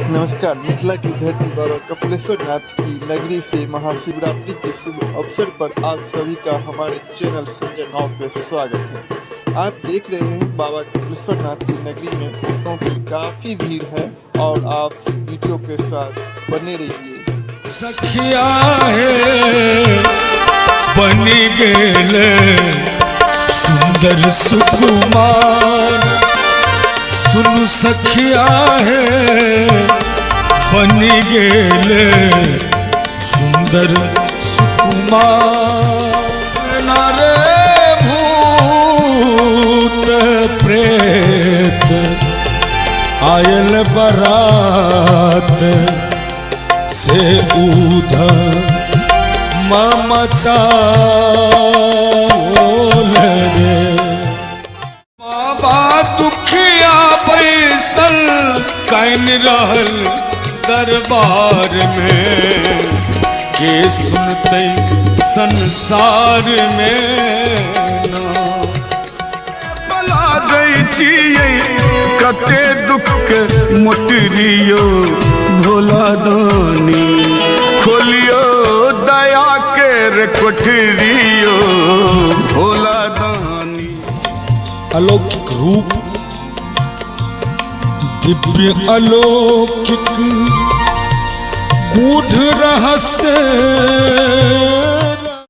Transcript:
नमस्कार। मिथिला की धरती बाबा कपिलेश्वर नाथ की नगरी से महाशिवरात्रि के शुभ अवसर पर आप सभी का हमारे चैनल संजय नाव पे स्वागत है। आप देख रहे हैं बाबा कपिलेश्वर नाथ की नगरी में भक्तों की काफी भीड़ है और आप वीडियो के साथ बने रहिए। सखिया है बनी गेले सुंदर सुकुमार, सुनु सखिया है बनी गेले सुंदर सुकुमार। नारे भूत प्रेत आयल बरात से ऊधा मचा रे। बाबा दुखिया बैसल कैन रहल दरबार में, के सुनते संसार में ना भला गई छिए कते दुख के मोटरियो भोला दानी, खोलियो दया के रे कोठरियो भोला दानी। अलौकिक रूप, दिव्य अलौकिक गूढ़ रहस्य